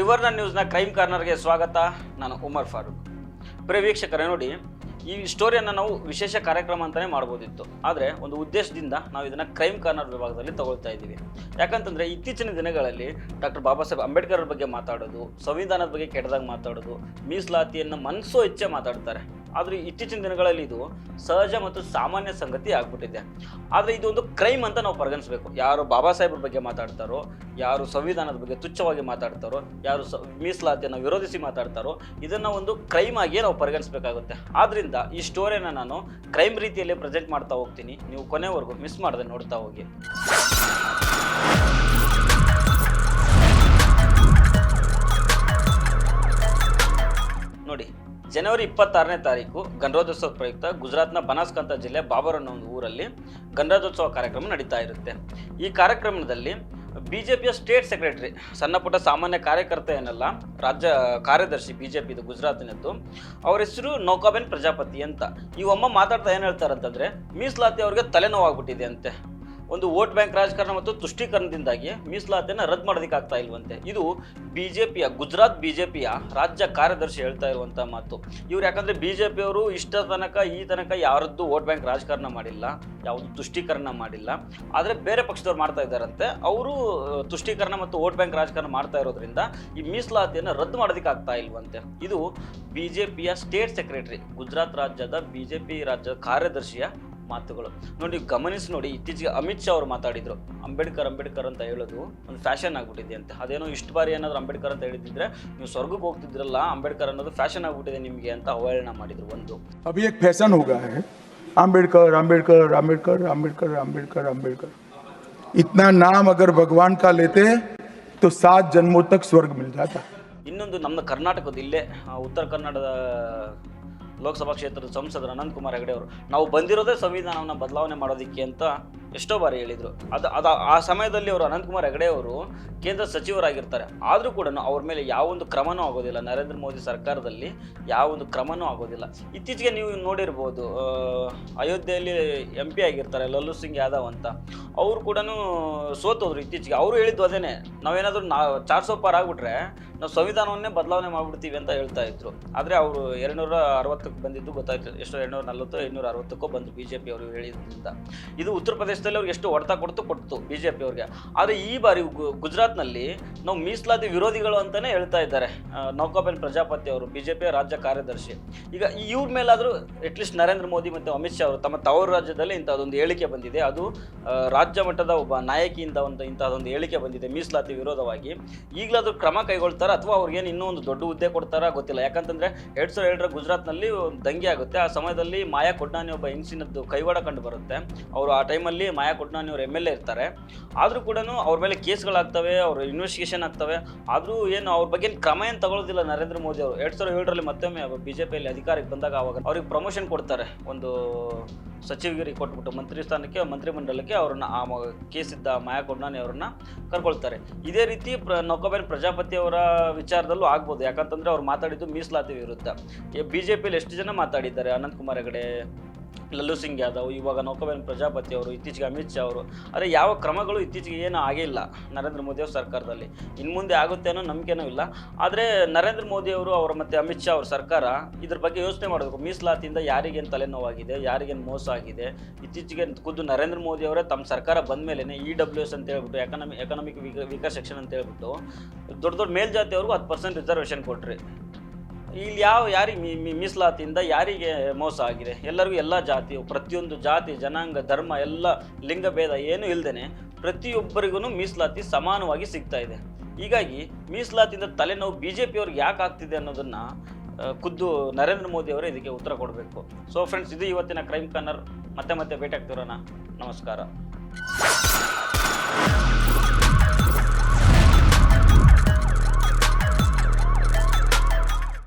ತ್ರಿವರ್ಣ ನ್ಯೂಸ್ನ ಕ್ರೈಮ್ ಕಾರ್ನರ್ಗೆ ಸ್ವಾಗತ. ನಾನು ಉಮರ್ ಫಾರೂಕ್. ಪ್ರಿಯ ವೀಕ್ಷಕರೇ, ನೋಡಿ, ಈ ಸ್ಟೋರಿಯನ್ನು ನಾವು ವಿಶೇಷ ಕಾರ್ಯಕ್ರಮ ಅಂತಲೇ ಮಾಡ್ಬೋದಿತ್ತು. ಆದರೆ ಒಂದು ಉದ್ದೇಶದಿಂದ ನಾವು ಇದನ್ನು ಕ್ರೈಮ್ ಕಾರ್ನರ್ ವಿಭಾಗದಲ್ಲಿ ತಗೊಳ್ತಾ ಇದ್ದೀವಿ. ಯಾಕಂತಂದರೆ ಇತ್ತೀಚಿನ ದಿನಗಳಲ್ಲಿ ಡಾಕ್ಟರ್ ಬಾಬಾ ಸಾಹೇಬ್ ಅಂಬೇಡ್ಕರ್ ಅವ್ರ ಬಗ್ಗೆ ಮಾತಾಡೋದು, ಸಂವಿಧಾನದ ಬಗ್ಗೆ ಕೆಟ್ಟದಾಗ ಮಾತಾಡೋದು, ಮೀಸಲಾತಿಯನ್ನು ಮನಸೋ ಇಚ್ಛೆ ಮಾತಾಡ್ತಾರೆ. ಆದರೆ ಇತ್ತೀಚಿನ ದಿನಗಳಲ್ಲಿ ಇದು ಸಹಜ ಮತ್ತು ಸಾಮಾನ್ಯ ಸಂಗತಿ ಆಗ್ಬಿಟ್ಟಿದೆ. ಆದರೆ ಇದು ಒಂದು ಕ್ರೈಮ್ ಅಂತ ನಾವು ಪರಿಗಣಿಸಬೇಕು. ಯಾರು ಬಾಬಾ ಸಾಹೇಬ್ರ ಬಗ್ಗೆ ಮಾತಾಡ್ತಾರೋ, ಯಾರು ಸಂವಿಧಾನದ ಬಗ್ಗೆ ತುಚ್ಛವಾಗಿ ಮಾತಾಡ್ತಾರೋ, ಯಾರು ಮೀಸಲಾತಿಯನ್ನು ವಿರೋಧಿಸಿ ಮಾತಾಡ್ತಾರೋ, ಇದನ್ನು ಒಂದು ಕ್ರೈಮ್ ಆಗಿಯೇ ನಾವು ಪರಿಗಣಿಸಬೇಕಾಗುತ್ತೆ. ಆದ್ದರಿಂದ ಈ ಸ್ಟೋರಿಯನ್ನು ನಾನು ಕ್ರೈಮ್ ರೀತಿಯಲ್ಲಿ ಪ್ರೆಸೆಂಟ್ ಮಾಡ್ತಾ ಹೋಗ್ತೀನಿ. ನೀವು ಕೊನೆವರೆಗೂ ಮಿಸ್ ಮಾಡದೆ ನೋಡ್ತಾ ಹೋಗಿ. ನೋಡಿ, ಜನವರಿ 26ನೇ ತಾರೀಕು ಗಣರಾಜ್ಯೋತ್ಸವ ಪ್ರಯುಕ್ತ ಗುಜರಾತ್ನ ಬನಾಸ್ಕಾಂತ ಜಿಲ್ಲೆ ಬಾಬರ್ ಅನ್ನೋ ಒಂದು ಊರಲ್ಲಿ ಗಣರಾಜ್ಯೋತ್ಸವ ಕಾರ್ಯಕ್ರಮ ನಡೀತಾ ಇರುತ್ತೆ. ಈ ಕಾರ್ಯಕ್ರಮದಲ್ಲಿ ಬಿಜೆಪಿಯ ಸ್ಟೇಟ್ ಸೆಕ್ರೆಟರಿ, ಸಣ್ಣ ಪುಟ್ಟ ಸಾಮಾನ್ಯ ಕಾರ್ಯಕರ್ತ ಏನಲ್ಲ, ರಾಜ್ಯ ಕಾರ್ಯದರ್ಶಿ ಬಿಜೆಪಿದು ಗುಜರಾತಿನದ್ದು, ಅವ್ರ ಹೆಸರು ನೌಕಾಬೆನ್ ಪ್ರಜಾಪತಿ ಅಂತ. ಈ ಒಮ್ಮ ಮಾತಾಡ್ತಾ ಏನು ಹೇಳ್ತಾರಂತಂದರೆ, ಮೀಸಲಾತಿ ಅವ್ರಿಗೆ ತಲೆನೋವಾಗ್ಬಿಟ್ಟಿದೆ ಅಂತೆ. ಒಂದು ವೋಟ್ ಬ್ಯಾಂಕ್ ರಾಜಕಾರಣ ಮತ್ತು ತುಷ್ಟೀಕರಣದಿಂದಾಗಿ ಮೀಸಲಾತಿಯನ್ನು ರದ್ದು ಮಾಡೋದಕ್ಕಾಗ್ತಾ ಇಲ್ವಂತೆ. ಇದು ಬಿಜೆಪಿಯ ಗುಜರಾತ್ ಬಿಜೆಪಿಯ ರಾಜ್ಯ ಕಾರ್ಯದರ್ಶಿ ಹೇಳ್ತಾ ಇರುವಂಥ ಮಾತು. ಇವ್ರು ಯಾಕಂದರೆ ಬಿಜೆಪಿಯವರು ಈ ತನಕ ಯಾರದ್ದು ವೋಟ್ ಬ್ಯಾಂಕ್ ರಾಜಕಾರಣ ಮಾಡಿಲ್ಲ, ಯಾವುದು ತುಷ್ಟೀಕರಣ ಮಾಡಿಲ್ಲ. ಆದರೆ ಬೇರೆ ಪಕ್ಷದವ್ರು ಮಾಡ್ತಾ ಇದ್ದಾರಂತೆ. ಅವರು ತುಷ್ಟೀಕರಣ ಮತ್ತು ವೋಟ್ ಬ್ಯಾಂಕ್ ರಾಜಕಾರಣ ಮಾಡ್ತಾ ಇರೋದ್ರಿಂದ ಈ ಮೀಸಲಾತಿಯನ್ನು ರದ್ದು ಮಾಡೋದಕ್ಕಾಗ್ತಾ ಇಲ್ವಂತೆ. ಇದು ಬಿಜೆಪಿಯ ಸ್ಟೇಟ್ ಸೆಕ್ರೆಟರಿ, ಗುಜರಾತ್ ರಾಜ್ಯದ ಬಿಜೆಪಿ ರಾಜ್ಯದ ಕಾರ್ಯದರ್ಶಿಯ ಮಾತುಗಳು. ನೋಡಿ, ಗಮನಿಸಿ ನೋಡಿ. ಇತ್ತೀಚೆಗೆ ಅಮಿತ್ ಶಾ ಅವರು ಮಾತಾಡಿದ್ರು, ಅಂಬೇಡ್ಕರ್ ಅಂತ ಹೇಳೋದು ಒಂದು ಫ್ಯಾಷನ್ ಆಗ್ಬಿಟ್ಟಿದೆ ಅಂತ. ಅದೇನೋ ಇಷ್ಟು ಬಾರಿ ಏನಾದರೂ ಅಂಬೇಡ್ಕರ್ ಅಂತ ಹೇಳಿದ್ರೆ ನೀವು ಸ್ವರ್ಗಕ್ಕೆ ಹೋಗ್ತಿದ್ರಲ್ಲ, ಅಂಬೇಡ್ಕರ್ ಅನ್ನೋದು ಫ್ಯಾಷನ್ ಆಗ್ಬಿಟ್ಟಿದೆ ನಿಮಗೆ ಅಂತ ಅವಹೇಳನ ಮಾಡಿದ್ರು. ಒಂದು ಅಭಿ ಏಕ್ ಫ್ಯಾಷನ್ ಹೋಗಾ ಹೈ, ಅಂಬೇಡ್ಕರ್ ಅಂಬೇಡ್ಕರ್ ಅಂಬೇಡ್ಕರ್ ಅಂಬೇಡ್ಕರ್ ಅಂಬೇಡ್ಕರ್ ಅಂಬೇಡ್ಕರ್. इतना नाम अगर भगवान का लेते तो 7 जन्मों तक स्वर्ग मिल जाता. ಇನ್ನೊಂದು ನಮ್ಮ ಕರ್ನಾಟಕದ ಇಲ್ಲೇ ಉತ್ತರ ಕನ್ನಡದ ಲೋಕಸಭಾ ಕ್ಷೇತ್ರದ ಸಂಸದರು ಅನಂತ್ ಕುಮಾರ್ ಹೆಗಡೆ ಅವರು, ನಾವು ಬಂದಿರೋದೇ ಸಂವಿಧಾನವನ್ನು ಬದಲಾವಣೆ ಮಾಡೋದಕ್ಕೆ ಅಂತ ಎಷ್ಟೋ ಬಾರಿ ಹೇಳಿದರು. ಆ ಸಮಯದಲ್ಲಿ ಅವರು ಅನಂತ್ ಕುಮಾರ್ ಹೆಗಡೆ ಅವರು ಕೇಂದ್ರ ಸಚಿವರಾಗಿರ್ತಾರೆ. ಆದರೂ ಕೂಡ ಅವ್ರ ಮೇಲೆ ಯಾವೊಂದು ಕ್ರಮನೂ ಆಗೋದಿಲ್ಲ. ನರೇಂದ್ರ ಮೋದಿ ಸರ್ಕಾರದಲ್ಲಿ ಯಾವೊಂದು ಕ್ರಮನೂ ಆಗೋದಿಲ್ಲ. ಇತ್ತೀಚೆಗೆ ನೀವು ನೋಡಿರ್ಬೋದು, ಅಯೋಧ್ಯೆಯಲ್ಲಿ MP ಆಗಿರ್ತಾರೆ ಲಲ್ಲು ಸಿಂಗ್ ಯಾದವ್ ಅಂತ. ಅವರು ಕೂಡ ಸೋತೋದ್ರು ಇತ್ತೀಚೆಗೆ. ಅವರು ಹೇಳಿದ್ದು ಅದೇನೆ, ನಾವೇನಾದರೂ 400 ಪಾರ್ ಆಗಿಬಿಟ್ರೆ ನಾವು ಸಂವಿಧಾನವನ್ನೇ ಬದಲಾವಣೆ ಮಾಡಿಬಿಡ್ತೀವಿ ಅಂತ ಹೇಳ್ತಾ ಇದ್ರು. ಆದರೆ ಅವರು 260ಕ್ಕೆ ಬಂದಿದ್ದು ಗೊತ್ತಾಯ್ತು. ಎಷ್ಟು 240 260ಕ್ಕೋ ಬಂದು BJP ಅವರು ಹೇಳಿದ್ರಿಂದ. ಇದು ಉತ್ತರ ಪ್ರದೇಶದಲ್ಲಿ ಅವ್ರಿಗೆ ಎಷ್ಟು ಹೊಡೆತ ಕೊಡ್ತು BJP ಅವ್ರಿಗೆ. ಆದರೆ ಈ ಬಾರಿ ಗುಜರಾತ್ನಲ್ಲಿ ನಾವು ಮೀಸಲಾತಿ ವಿರೋಧಿಗಳು ಅಂತಲೇ ಹೇಳ್ತಾ ಇದ್ದಾರೆ ನೌಕಾಬೆನ್ ಪ್ರಜಾಪತಿ ಅವರು, BJP ರಾಜ್ಯ ಕಾರ್ಯದರ್ಶಿ. ಈಗ ಇವ್ರ ಮೇಲಾದರೂ ಅಟ್ಲೀಸ್ಟ್ ನರೇಂದ್ರ ಮೋದಿ ಮತ್ತು ಅಮಿತ್ ಶಾ ಅವರು ತಮ್ಮ ತವರು ರಾಜ್ಯದಲ್ಲಿ ಇಂಥದ್ದೊಂದು ಹೇಳಿಕೆ ಬಂದಿದೆ. ಅದು ರಾಜ್ಯ ಮಟ್ಟದ ಒಬ್ಬ ನಾಯಕಿಯಿಂದ ಇಂಥದ್ದೊಂದು ಹೇಳಿಕೆ ಬಂದಿದೆ ಮೀಸಲಾತಿ ವಿರೋಧವಾಗಿ. ಈಗಲಾದರೂ ಕ್ರಮ ಕೈಗೊಳ್ತಾರೆ ಅಥವಾ ಅವ್ರಿಗೇನು ಇನ್ನೂ ಒಂದು ದೊಡ್ಡ ಹುದ್ದೆ ಕೊಡ್ತಾರಾ ಗೊತ್ತಿಲ್ಲ. ಯಾಕಂತಂದರೆ 2007ರ ಗುಜರಾತ್ನಲ್ಲಿ ಒಂದು ದಂಗೆ ಆಗುತ್ತೆ. ಆ ಸಮಯದಲ್ಲಿ ಮಾಯಾ ಕೊಡ್ನಾನಿ ಒಬ್ಬ ಹೆಂಗಸಿನದ್ದು ಕೈವಾಡ ಕಂಡು ಬರುತ್ತೆ. ಅವರು ಆ ಟೈಮಲ್ಲಿ ಮಾಯಾ ಕೊಡ್ನಾನಿ ಅವರು MLA ಇರ್ತಾರೆ. ಆದರೂ ಕೂಡ ಅವ್ರ ಮೇಲೆ ಕೇಸ್ಗಳಾಗ್ತವೆ, ಅವ್ರ ಇನ್ವೆಸ್ಟಿಗೇಷನ್ ಆಗ್ತವೆ. ಆದರೂ ಏನು ಅವ್ರ ಬಗ್ಗೆ ಕ್ರಮ ಏನು ತಗೊಳ್ಳೋದಿಲ್ಲ ನರೇಂದ್ರ ಮೋದಿ ಅವರು. 2007ರಲ್ಲಿ ಮತ್ತೊಮ್ಮೆ BJPಯಲ್ಲಿ ಅಧಿಕಾರಕ್ಕೆ ಬಂದಾಗ ಅವಾಗ ಅವ್ರಿಗೆ ಪ್ರಮೋಷನ್ ಕೊಡ್ತಾರೆ, ಒಂದು ಸಚಿವಗಿರಿ ಕೊಟ್ಬಿಟ್ಟು ಮಂತ್ರಿ ಸ್ಥಾನಕ್ಕೆ, ಮಂತ್ರಿಮಂಡಲಕ್ಕೆ ಅವ್ರನ್ನ ಆ ಕೇಸಿದ್ದ ಮಾಯಾ ಕೊಡ್ನಾನಿ ಅವ್ರನ್ನ ಕರ್ಕೊಳ್ತಾರೆ. ಇದೇ ರೀತಿ ನೌಕಾಬೆನ್ ಪ್ರಜಾಪತಿ ಅವರ ವಿಚಾರದಲ್ಲೂ ಆಗ್ಬೋದು. ಯಾಕಂತಂದರೆ ಅವ್ರು ಮಾತಾಡಿದ್ದು ಮೀಸಲಾತಿ ವಿರುದ್ಧ. BJPಯಲ್ಲಿ ಎಷ್ಟು ಜನ ಮಾತಾಡಿದ್ದಾರೆ, ಅನಂತ್ ಕುಮಾರ್ ಹೆಗಡೆ, ಲಲ್ಲು ಸಿಂಗ್ ಯಾದವ್, ಇವಾಗ ನೌಕಾಬೆನ್ ಪ್ರಜಾಪತಿ ಅವರು, ಇತ್ತೀಚೆಗೆ ಅಮಿತ್ ಶಾ ಅವರು. ಆದರೆ ಯಾವ ಕ್ರಮಗಳು ಇತ್ತೀಚೆಗೆ ಏನೂ ಆಗಿಲ್ಲ ನರೇಂದ್ರ ಮೋದಿ ಅವ್ರ ಸರ್ಕಾರದಲ್ಲಿ. ಇನ್ನು ಮುಂದೆ ಆಗುತ್ತೆ ಅನ್ನೋ ನಂಬಿಕೆನೂ ಇಲ್ಲ. ಆದರೆ ನರೇಂದ್ರ ಮೋದಿ ಅವರು ಮತ್ತು ಅಮಿತ್ ಶಾ ಅವ್ರ ಸರ್ಕಾರ ಇದ್ರ ಬಗ್ಗೆ ಯೋಚನೆ ಮಾಡಬೇಕು. ಮೀಸಲಾತಿಯಿಂದ ಯಾರಿಗೇನು ತಲೆನೋವಾಗಿದೆ, ಯಾರಿಗೇನು ಮೋಸ ಆಗಿದೆ. ಇತ್ತೀಚೆಗೆ ಖುದ್ದು ನರೇಂದ್ರ ಮೋದಿ ಅವರೇ ತಮ್ಮ ಸರ್ಕಾರ ಬಂದ ಮೇಲೆ EWS ಅಂತ ಹೇಳ್ಬಿಟ್ಟು, ಎಕನಾಮಿಕ್ ವೀಕರ್ ಸೆಕ್ಷನ್ ಅಂತ ಹೇಳ್ಬಿಟ್ಟು ದೊಡ್ಡ ಮೇಲ್ಜಾತಿಯವ್ರಿಗೂ 10% ರಿಸರ್ವೇಷನ್ ಕೊಟ್ರಿ. ಇಲ್ಲಿ ಯಾರಿಗೆ ಮೀಸಲಾತಿಯಿಂದ ಯಾರಿಗೆ ಮೋಸ ಆಗಿದೆ? ಎಲ್ಲರಿಗೂ, ಎಲ್ಲ ಜಾತಿ, ಪ್ರತಿಯೊಂದು ಜಾತಿ, ಜನಾಂಗ, ಧರ್ಮ, ಎಲ್ಲ ಲಿಂಗಭೇದ ಏನೂ ಇಲ್ಲದೇ ಪ್ರತಿಯೊಬ್ಬರಿಗೂ ಮೀಸಲಾತಿ ಸಮಾನವಾಗಿ ಸಿಗ್ತಾ ಇದೆ. ಹೀಗಾಗಿ ಮೀಸಲಾತಿಯಿಂದ ತಲೆನೋವು BJP ಅವ್ರಿಗೆ ಯಾಕೆ ಆಗ್ತಿದೆ ಅನ್ನೋದನ್ನು ಖುದ್ದು ನರೇಂದ್ರ ಮೋದಿ ಅವರೇ ಇದಕ್ಕೆ ಉತ್ತರ ಕೊಡಬೇಕು. ಸೊ ಫ್ರೆಂಡ್ಸ್, ಇದು ಇವತ್ತಿನ ಕ್ರೈಮ್ ಕಾರ್ನರ್. ಮತ್ತೆ ಭೇಟಿ ಆಗ್ತಿರೋಣ. ನಮಸ್ಕಾರ.